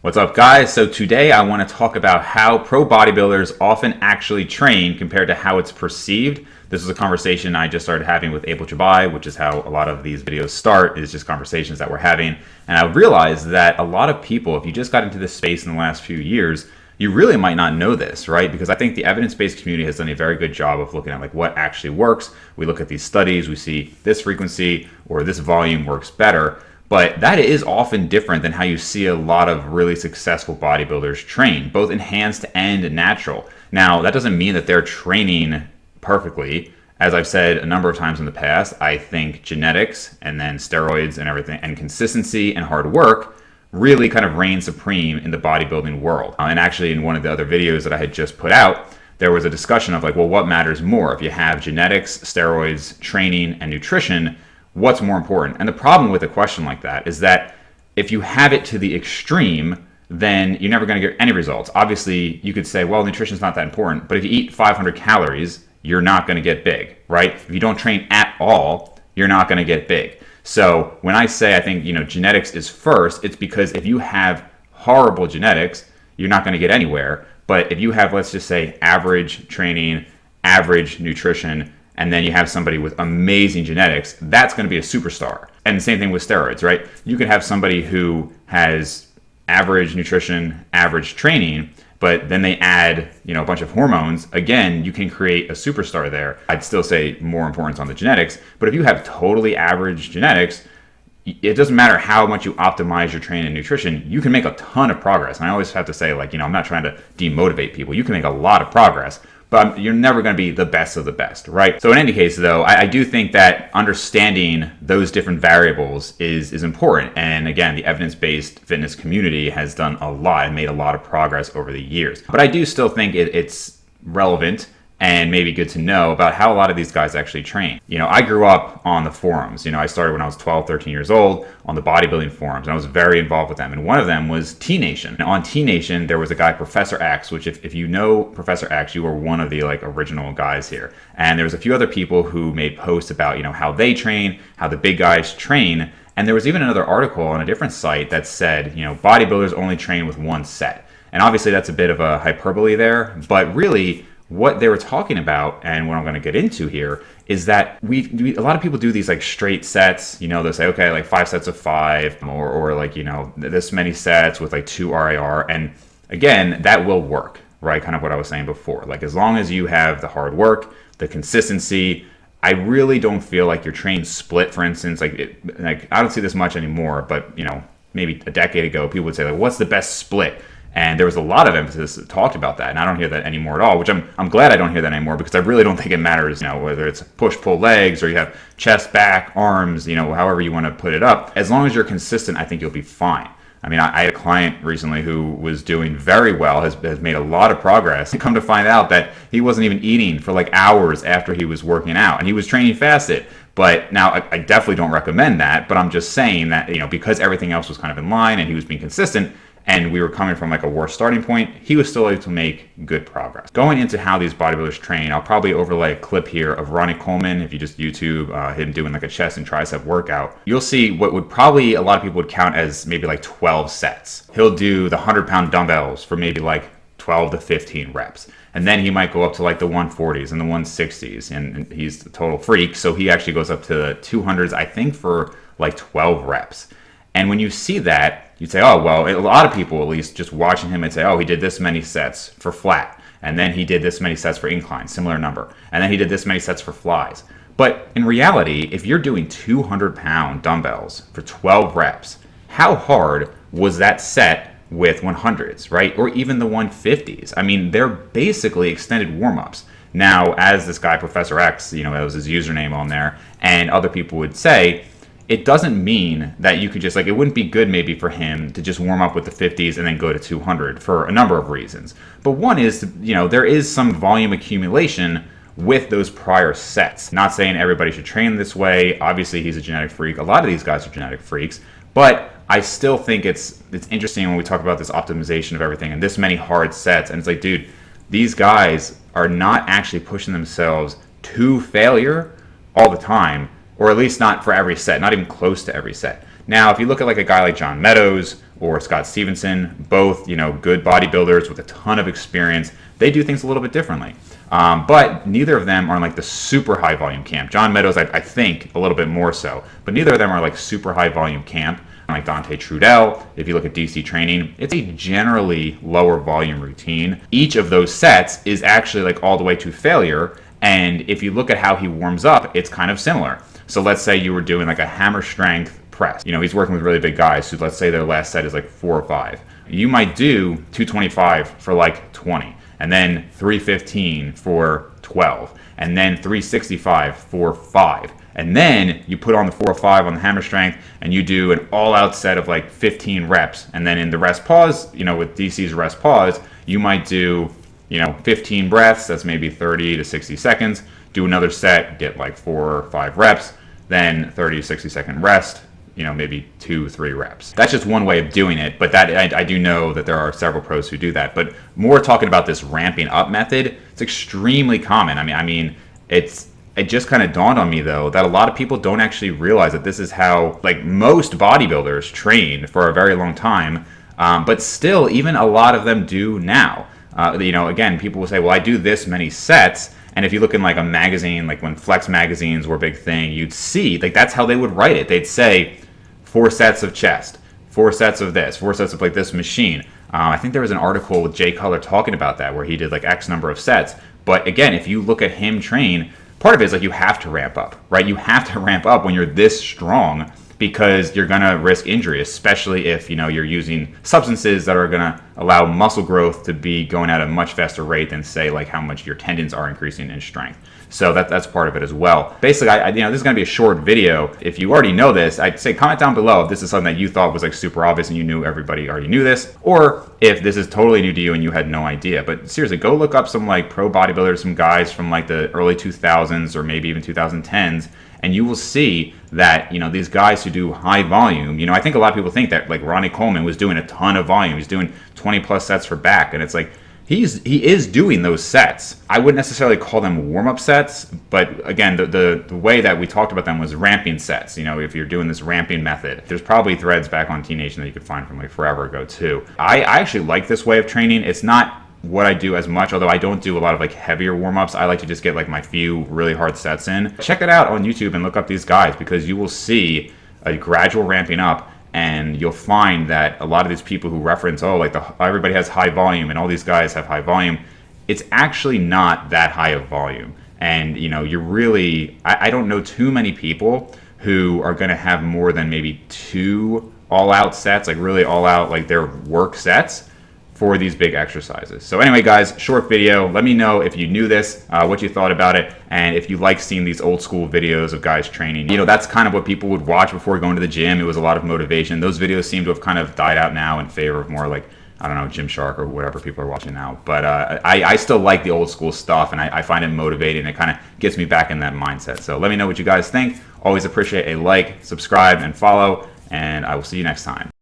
What's up, guys? So today I want to talk about how pro bodybuilders often actually train compared to how it's perceived. This is a conversation I just started having with Abel Jabai, which is how a lot of these videos start, is just conversations that we're having. And I realized that a lot of people, if you just got into this space in the last few years, you really might not know this, right? Because I think the evidence-based community has done a very good job of looking at like what actually works. We look at these studies, we see this frequency or this volume works better. But that is often different than how you see a lot of really successful bodybuilders train, both enhanced and natural. Now, that doesn't mean that they're training perfectly. As I've said a number of times in the past, I think genetics and then steroids and everything and consistency and hard work really kind of reign supreme in the bodybuilding world. And actually in one of the other videos that I had just put out, there was a discussion of like, well, what matters more? If you have genetics, steroids, training, and nutrition, what's more important? And the problem with a question like that is that if you have it to the extreme, then you're never going to get any results. Obviously, you could say, well, nutrition's not that important, but if you eat 500 calories, you're not going to get big, right? If you don't train at all, you're not going to get big. So when I say I think, genetics is first, it's because if you have horrible genetics, you're not going to get anywhere. But if you have, let's just say, average training, average nutrition, and then you have somebody with amazing genetics, that's going to be a superstar. And the same thing with steroids, right? You could have somebody who has average nutrition, average training, but then they add, a bunch of hormones. Again, you can create a superstar there. I'd still say more importance on the genetics, but if you have totally average genetics, it doesn't matter how much you optimize your training and nutrition, you can make a ton of progress. And I always have to say, I'm not trying to demotivate people. You can make a lot of progress, but you're never going to be the best of the best, right? So in any case, though, I do think that understanding those different variables is important. And again, the evidence-based fitness community has done a lot and made a lot of progress over the years. But I do still think it's relevant and maybe good to know about how a lot of these guys actually train. I grew up on the forums. I started when I was 12, 13 years old on the bodybuilding forums, and I was very involved with them. And one of them was T-Nation. And on T-Nation, there was a guy, Professor X, which if you know Professor X, you were one of the original guys here. And there was a few other people who made posts about, how they train, how the big guys train. And there was even another article on a different site that said, bodybuilders only train with one set. And obviously that's a bit of a hyperbole there, but really, what they were talking about, and what I'm going to get into here, is that a lot of people do these straight sets. They'll say, okay, 5 sets of 5, or this many sets with 2 RIR, and again, that will work, right? Kind of what I was saying before. As long as you have the hard work, the consistency. I really don't feel like your train split, for instance. I don't see this much anymore, but maybe a decade ago, people would say, what's the best split? And there was a lot of emphasis that talked about that, and I don't hear that anymore at all, which I'm glad I don't hear that anymore, because I really don't think it matters, whether it's push-pull legs or you have chest, back, arms, however you want to put it up. As long as you're consistent, I think you'll be fine. I mean, I had a client recently who was doing very well, has made a lot of progress, and come to find out that he wasn't even eating for hours after he was working out, and he was training fasted. But now I definitely don't recommend that, but I'm just saying that, because everything else was kind of in line and he was being consistent, and we were coming from a worse starting point, he was still able to make good progress. Going into how these bodybuilders train, I'll probably overlay a clip here of Ronnie Coleman. If you just YouTube him doing a chest and tricep workout, you'll see what would probably a lot of people would count as maybe 12 sets. He'll do the 100-pound dumbbells for maybe 12 to 15 reps. And then he might go up to the 140s and the 160s, and he's a total freak, so he actually goes up to the 200s, I think, for 12 reps. And when you see that, you'd say, oh, well, a lot of people, at least, just watching him, would say, oh, he did this many sets for flat, and then he did this many sets for incline, similar number, and then he did this many sets for flies. But in reality, if you're doing 200-pound dumbbells for 12 reps, how hard was that set with 100s, right? Or even the 150s? I mean, they're basically extended warm-ups. Now, as this guy, Professor X, that was his username on there, and other people would say, it doesn't mean that you could just it wouldn't be good maybe for him to just warm up with the 50s and then go to 200 for a number of reasons. But one is, there is some volume accumulation with those prior sets. Not saying everybody should train this way. Obviously, he's a genetic freak. A lot of these guys are genetic freaks. But I still think it's interesting when we talk about this optimization of everything and this many hard sets. And it's dude, these guys are not actually pushing themselves to failure all the time. Or at least not for every set, not even close to every set. Now, if you look at like a guy like John Meadows or Scott Stevenson, both, good bodybuilders with a ton of experience, they do things a little bit differently. But neither of them are in like the super high volume camp. John Meadows, I think a little bit more so, but neither of them are like super high volume camp. Like Dante Trudel, if you look at DC training, it's a generally lower volume routine. Each of those sets is actually like all the way to failure. And if you look at how he warms up, it's kind of similar. So let's say you were doing like a hammer strength press. He's working with really big guys. So let's say their last set is like 4 or 5. You might do 225 for like 20, and then 315 for 12, and then 365 for 5. And then you put on the 4 or 5 on the hammer strength, and you do an all-out set of like 15 reps. And then in the rest pause, with DC's rest pause, you might do, 15 breaths. That's maybe 30 to 60 seconds. Do another set, get like 4 or 5 reps, then 30 to 60 second rest. Maybe 2-3 reps. That's just one way of doing it, but that I do know that there are several pros who do that. But more talking about this ramping up method, it's extremely common. I mean, it just kind of dawned on me though that a lot of people don't actually realize that this is how like most bodybuilders train for a very long time, but still even a lot of them do now. Again, people will say, well, I do this many sets. And if you look in like a magazine, like when Flex magazines were a big thing, you'd see like that's how they would write it. They'd say 4 sets of chest, 4 sets of this, 4 sets of like this machine. I think there was an article with Jay Cutler talking about that where he did like X number of sets. But again, if you look at him train, part of it is like you have to ramp up, right? You have to ramp up when you're this strong because you're going to risk injury, especially if you're using substances that are going to allow muscle growth to be going at a much faster rate than say like how much your tendons are increasing in strength. So that's part of it as well. Basically, this is going to be a short video. If you already know this, I'd say comment down below if this is something that you thought was like super obvious and you knew everybody already knew this, or if this is totally new to you and you had no idea. But seriously, go look up some like pro bodybuilders, some guys from like the early 2000s or maybe even 2010s, and you will see that these guys who do high volume. I think a lot of people think that like Ronnie Coleman was doing a ton of volume. He's doing 20 plus sets for back, and it's like he is doing those sets. I wouldn't necessarily call them warm-up sets, but again, the way that we talked about them was ramping sets. If you're doing this ramping method, there's probably threads back on T Nation that you could find from like forever ago too. I actually like this way of training. It's not what I do as much, although I don't do a lot of like heavier warm-ups. I like to just get like my few really hard sets in. Check it out on YouTube and look up these guys because you will see a gradual ramping up. And you'll find that a lot of these people who reference, everybody has high volume and all these guys have high volume, it's actually not that high of volume. And, you're really, I don't know too many people who are going to have more than maybe 2 all-out sets, like really all-out, like their work sets for these big exercises. So anyway, guys, short video. Let me know if you knew this, what you thought about it, and if you like seeing these old school videos of guys training. That's kind of what people would watch before going to the gym. It was a lot of motivation. Those videos seem to have kind of died out now in favor of more like, I don't know, Gymshark or whatever people are watching now. But I still like the old school stuff, and I find it motivating. It kind of gets me back in that mindset. So let me know what you guys think. Always appreciate a like, subscribe, and follow, and I will see you next time.